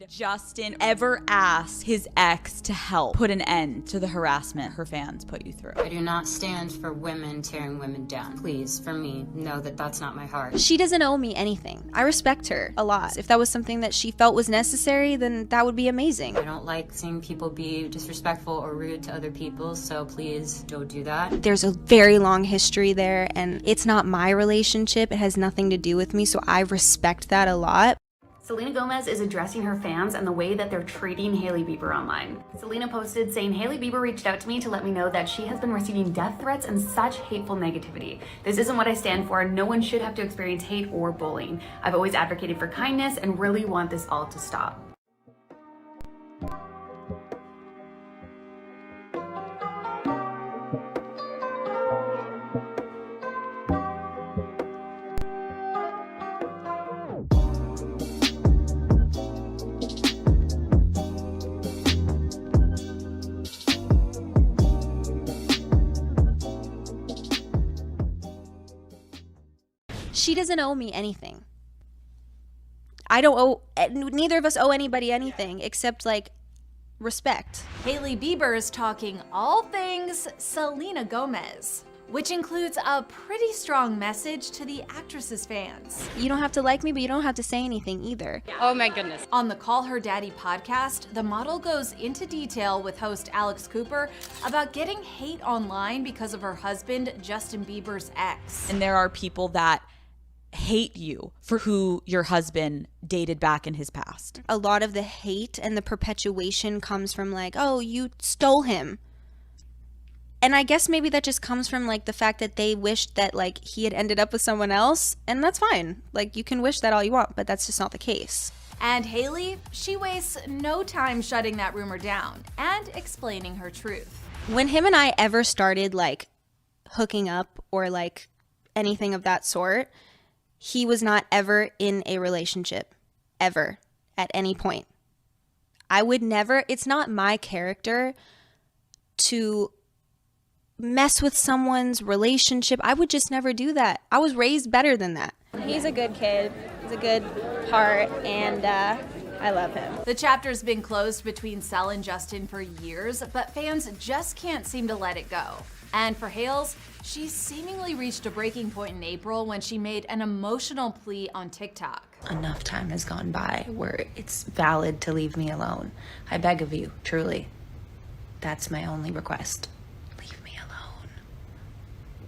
Justin ever ask his ex to help put an end to the harassment her fans put you through? I do not stand for women tearing women down. Please, for me, know that that's not my heart. She doesn't owe me anything. I respect her a lot. If that was something that she felt was necessary, then that would be amazing. I don't like seeing people be disrespectful or rude to other people, so please don't do that. There's a very long history there, and it's not my relationship. It has nothing to do with me, so I respect that a lot. Selena Gomez is addressing her fans and the way that they're treating Hailey Bieber online. Selena posted saying, "Hailey Bieber reached out to me to let me know that she has been receiving death threats and such hateful negativity. This isn't what I stand for. No one should have to experience hate or bullying. I've always advocated for kindness and really want this all to stop." She doesn't owe me anything. I don't owe, neither of us owe anybody anything except like respect. Hailey Bieber is talking all things Selena Gomez, which includes a pretty strong message to the actress's fans. You don't have to like me, but you don't have to say anything either. Oh my goodness. On the Call Her Daddy podcast, the model goes into detail with host Alex Cooper about getting hate online because of her husband, Justin Bieber's ex. And there are people that hate you for who your husband dated back in his past. A lot of the hate and the perpetuation comes from like, oh, you stole him. And I guess maybe that just comes from like the fact that they wished that like he had ended up with someone else, and that's fine. Like you can wish that all you want, but that's just not the case. And Hailey, she wastes no time shutting that rumor down and explaining her truth. When him and I ever started like hooking up or like anything of that sort, he was not ever in a relationship, ever, at any point. I would never, it's not my character to mess with someone's relationship. I would just never do that. I was raised better than that. He's a good kid. He's a good heart, and I love him. The chapter's been closed between Sel and Justin for years, but fans just can't seem to let it go. And for Hales, she seemingly reached a breaking point in April when she made an emotional plea on TikTok. Enough time has gone by where it's valid to leave me alone. I beg of you, truly. That's my only request. Leave me alone.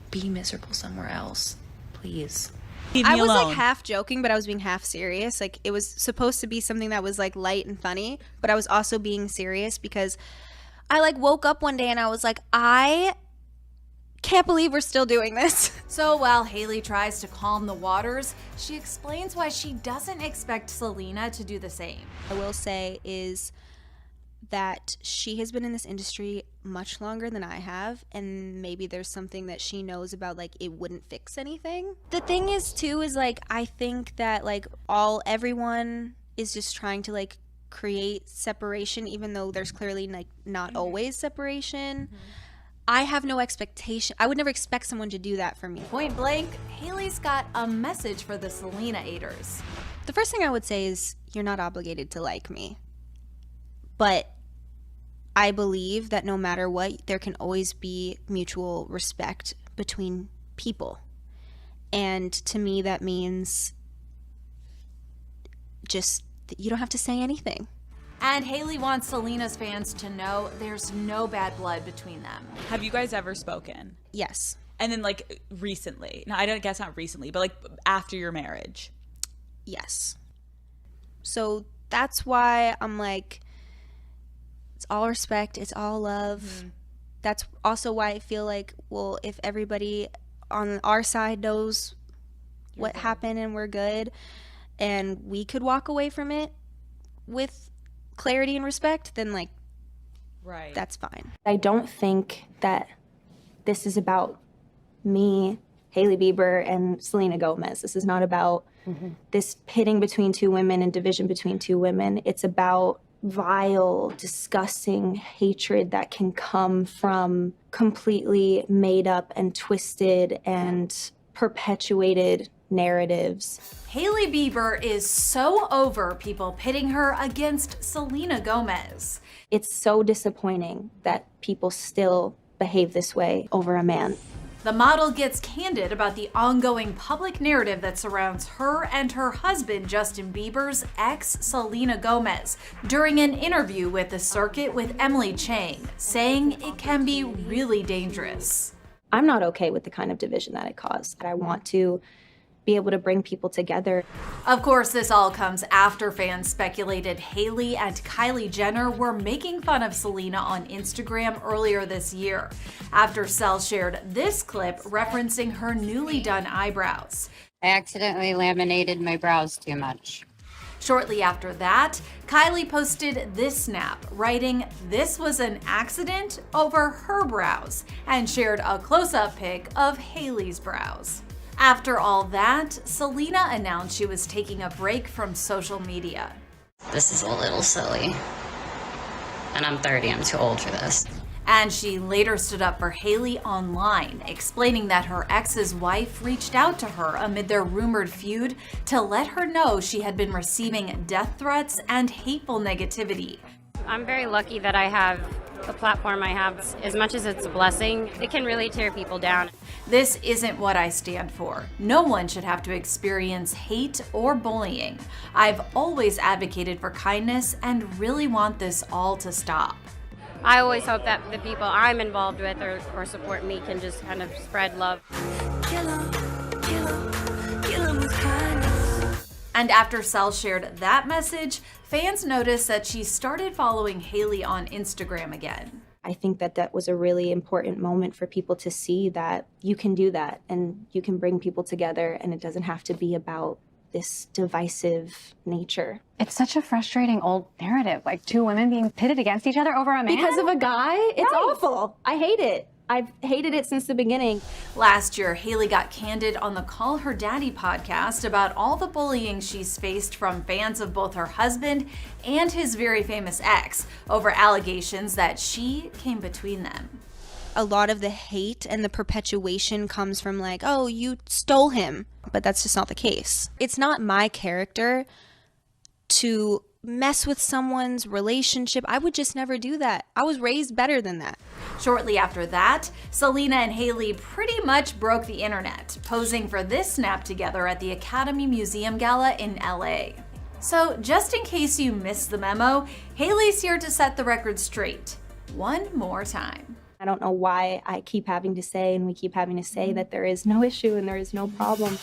Be miserable somewhere else, please. I was like half joking, but I was being half serious. Like it was supposed to be something that was like light and funny, but I was also being serious because I like woke up one day and I was like, I can't believe we're still doing this. So while Hailey tries to calm the waters, she explains why she doesn't expect Selena to do the same. I will say is that she has been in this industry much longer than I have, and maybe there's something that she knows about, like it wouldn't fix anything. The thing is too is like I think that like everyone is just trying to like create separation, even though there's clearly like not always separation. I have no expectation. I would never expect someone to do that for me. Point blank, Hailey's got a message for the Selena-aters. The first thing I would say is you're not obligated to like me. But I believe that no matter what, there can always be mutual respect between people. And to me, that means just you don't have to say anything. And Hailey wants Selena's fans to know there's no bad blood between them. Have you guys ever spoken? Yes. And then like recently? No, I don't guess not recently, but like after your marriage? Yes. So that's why I'm like, it's all respect, it's all love. That's also why I feel like, well, if everybody on our side knows what happened and we're good, and we could walk away from it with clarity and respect, then like, Right. that's fine. I don't think that this is about me, Hailey Bieber, and Selena Gomez. This is not about this pitting between two women and division between two women. It's about vile, disgusting hatred that can come from completely made up and twisted and perpetuated narratives. Hailey Bieber is so over people pitting her against Selena Gomez. It's so disappointing that people still behave this way over a man. The model gets candid about the ongoing public narrative that surrounds her and her husband, Justin Bieber's ex, Selena Gomez, during an interview with The Circuit with Emily Chang, saying it can be really dangerous. I'm not okay with the kind of division that it caused. I want to be able to bring people together. Of course, this all comes after fans speculated Hailey and Kylie Jenner were making fun of Selena on Instagram earlier this year, after Cell shared this clip referencing her newly done eyebrows. I accidentally laminated my brows too much. Shortly after that, Kylie posted this snap, writing, "This was an accident," over her brows, and shared a close-up pic of Hailey's brows. After all that, Selena announced she was taking a break from social media. This is a little silly. And I'm 30, I'm too old for this. And she later stood up for Hailey online, explaining that her ex's wife reached out to her amid their rumored feud to let her know she had been receiving death threats and hateful negativity. I'm very lucky that I have the platform I have. As much as it's a blessing, it can really tear people down. This isn't what I stand for. No one should have to experience hate or bullying. I've always advocated for kindness and really want this all to stop. I always hope that the people I'm involved with or support me can just kind of spread love. And after Cell shared that message, fans noticed that she started following Hailey on Instagram again. I think that that was a really important moment for people to see that you can do that and you can bring people together, and it doesn't have to be about this divisive nature. It's such a frustrating old narrative, like two women being pitted against each other over a man. Because of a guy? It's awful. I hate it. I've hated it since the beginning. Last year, Hailey got candid on the Call Her Daddy podcast about all the bullying she's faced from fans of both her husband and his very famous ex over allegations that she came between them. A lot of the hate and the perpetuation comes from like, oh, you stole him. But that's just not the case. It's not my character to mess with someone's relationship. I would just never do that. I was raised better than that. Shortly after that, Selena and Hailey pretty much broke the internet, posing for this snap together at the Academy Museum Gala in LA. So just in case you missed the memo, Hailey's here to set the record straight one more time. I don't know why I keep having to say, and we keep having to say, that there is no issue and there is no problem.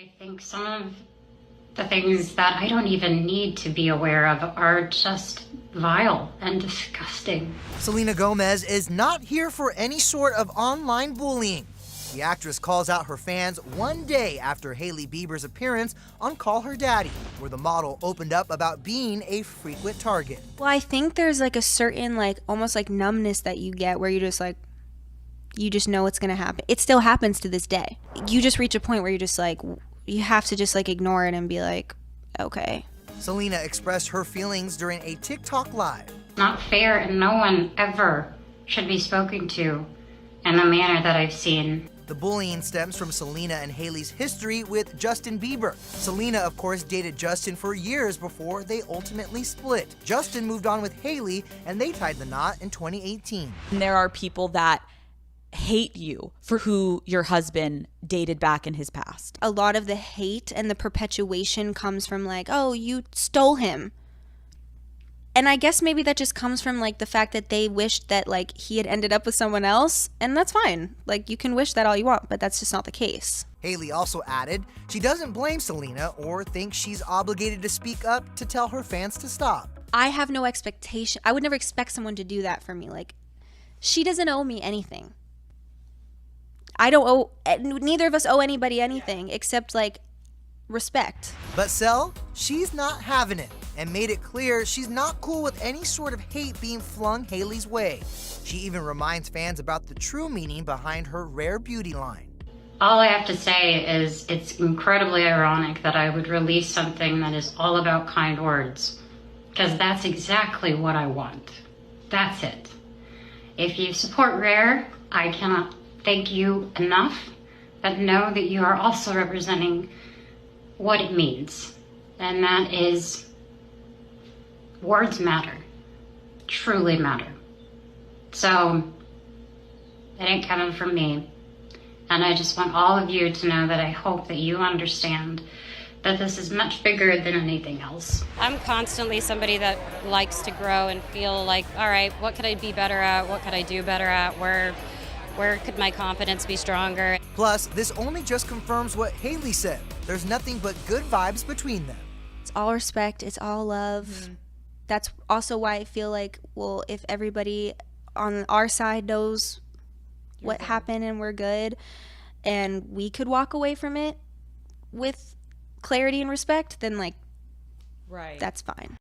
I think some of the things that I don't even need to be aware of are just vile and disgusting. Selena Gomez is not here for any sort of online bullying. The actress calls out her fans one day after Hailey Bieber's appearance on Call Her Daddy, where the model opened up about being a frequent target. Well, I think there's like a certain like almost like numbness that you get where you just like, you just know it's gonna happen. It still happens to this day. You just reach a point where you're just like, you have to just like ignore it and be like, okay. Selena expressed her feelings during a TikTok live. Not fair, and no one ever should be spoken to in the manner that I've seen. The bullying stems from Selena and Hailey's history with Justin Bieber. Selena, of course, dated Justin for years before they ultimately split. Justin moved on with Hailey, and they tied the knot in 2018. And there are people that hate you for who your husband dated back in his past. A lot of the hate and the perpetuation comes from like, oh, you stole him. And I guess maybe that just comes from like the fact that they wished that like he had ended up with someone else, and that's fine. Like you can wish that all you want, but that's just not the case. Hailey also added she doesn't blame Selena or think she's obligated to speak up to tell her fans to stop. I have no expectation. I would never expect someone to do that for me. Like, she doesn't owe me anything. I don't owe, neither of us owe anybody anything except like respect. But Sel, she's not having it and made it clear she's not cool with any sort of hate being flung Hailey's way. She even reminds fans about the true meaning behind her rare beauty line. All I have to say is it's incredibly ironic that I would release something that is all about kind words, because that's exactly what I want. That's it. If you support Rare, I cannot thank you enough, but know that you are also representing what it means, and that is words matter, truly matter. So it ain't coming from me, and I just want all of you to know that I hope that you understand that this is much bigger than anything else. I'm constantly somebody that likes to grow and feel like, all right, what could I be better at? What could I do better at? Where could my confidence be stronger? Plus, this only just confirms what Hailey said. There's nothing but good vibes between them. It's all respect. It's all love. That's also why I feel like, well, if everybody on our side knows what happened and we're good, and we could walk away from it with clarity and respect, then like, right, that's fine.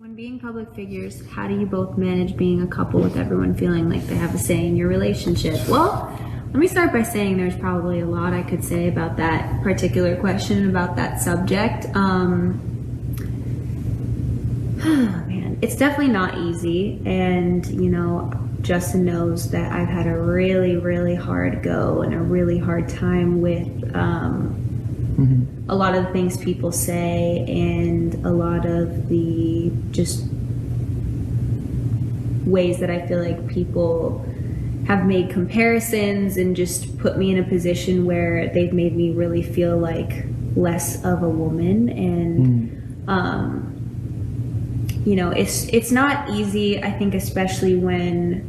When being public figures, how do you both manage being a couple with everyone feeling like they have a say in your relationship? Well, let me start by saying there's probably a lot I could say about that particular question, about that subject. Man, it's definitely not easy. And, you know, Justin knows that I've had a really, really hard go and a really hard time with a lot of the things people say and a lot of the just ways that I feel like people have made comparisons and just put me in a position where they've made me really feel like less of a woman. And you know, it's not easy, I think, especially when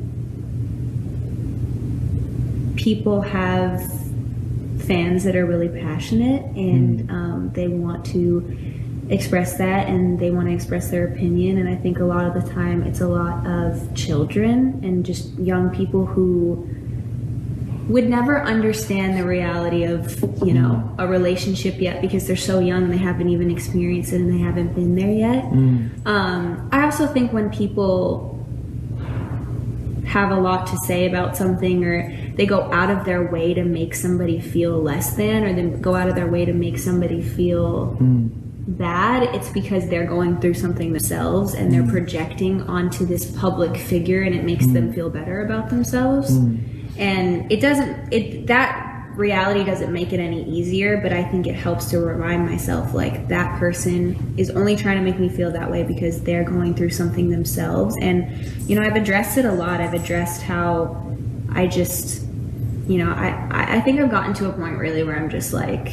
people have fans that are really passionate and they want to express that and they want to express their opinion. And I think a lot of the time it's a lot of children and just young people who would never understand the reality of, you know, a relationship yet because they're so young and they haven't even experienced it and they haven't been there yet. I also think when people have a lot to say about something, or they go out of their way to make somebody feel less than, or they go out of their way to make somebody feel bad, it's because they're going through something themselves and they're projecting onto this public figure, and it makes them feel better about themselves. And that reality doesn't make it any easier, but I think it helps to remind myself, like, that person is only trying to make me feel that way because they're going through something themselves. And, you know, I've addressed it a lot. I've addressed how I just, you know, I think I've gotten to a point really where I'm just like,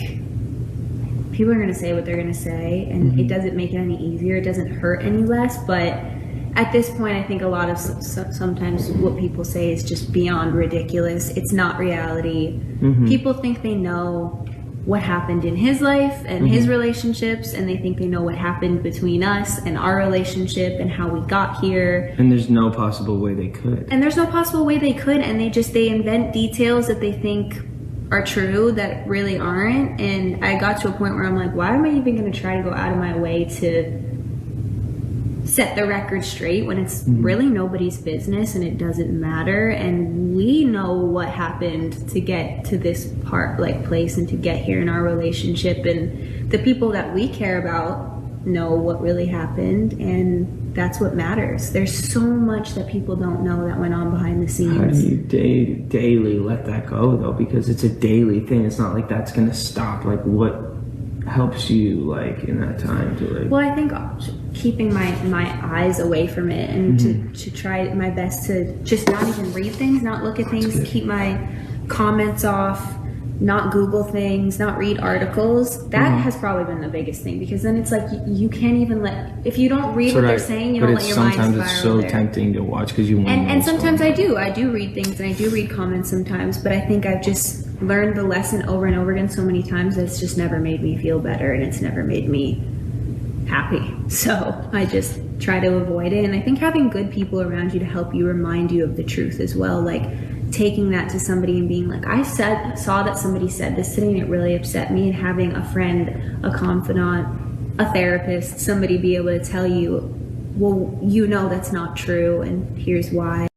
people are going to say what they're going to say, and it doesn't make it any easier. It doesn't hurt any less. But at this point, I think a lot of sometimes what people say is just beyond ridiculous. It's not reality. People think they know what happened in his life and his relationships, and they think they know what happened between us and our relationship and how we got here. And there's no possible way they could. And they invent details that they think are true that really aren't. And I got to a point where I'm like, why am I even going to try to go out of my way to set the record straight when it's really nobody's business and it doesn't matter? And we know what happened to get to this place and to get here in our relationship, and the people that we care about know what really happened, and that's what matters. There's so much that people don't know that went on behind the scenes. How do you daily let that go, though? Because it's a daily thing. It's not like that's gonna stop. Like, what helps you, like, in that time to, like... Well, I think keeping my eyes away from it and to try my best to just not even read things, not look at things, keep my comments off, not Google things, not read articles. That has probably been the biggest thing, because then it's like you can't even if you don't read what they're saying, you don't let your mind spiral. Sometimes it's so tempting to watch because you want to know. And sometimes I do read things and I do read comments sometimes, but I think I've just learned the lesson over and over again so many times that it's just never made me feel better, and it's never made me happy. So I just try to avoid it. And I think having good people around you to help you remind you of the truth as well, like taking that to somebody and being like, saw that somebody said this today and it really upset me, and having a friend, a confidant, a therapist, somebody be able to tell you, well, you know that's not true and here's why.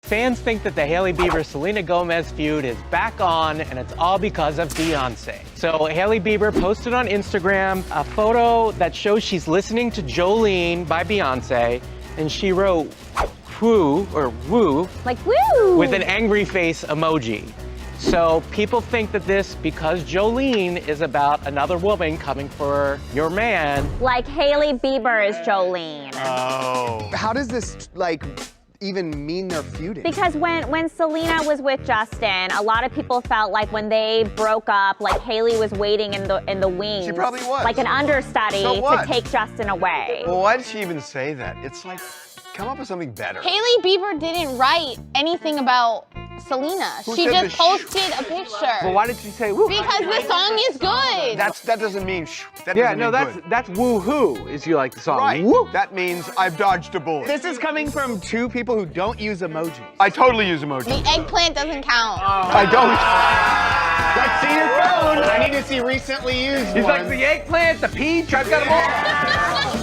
Fans think that the Hailey Bieber Selena Gomez feud is back on, and it's all because of Beyonce. So Hailey Bieber posted on Instagram a photo that shows she's listening to Jolene by Beyonce, and she wrote woo, or woo, like woo, with an angry face emoji. So people think that this, because Jolene is about another woman coming for your man. Like Hailey Bieber is Jolene. Oh. How does this, like, even mean they're feuding? Because when Selena was with Justin, a lot of people felt like when they broke up, like Hailey was waiting in the wings. She probably was. Like an understudy to take Justin away. Well, why did she even say that? It's like, come up with something better. Hailey Bieber didn't write anything about Selena. She just posted a picture. Well, why did she say woo? Because the song is good. That doesn't mean shh. That's woo-hoo is you like the song. Right. Woo. That means I've dodged a bullet. This is coming from two people who don't use emojis. I totally use emojis. The eggplant doesn't count. I don't. Let's see your phone. I need to see recently used ones. He's like the eggplant, the peach, I've got them all.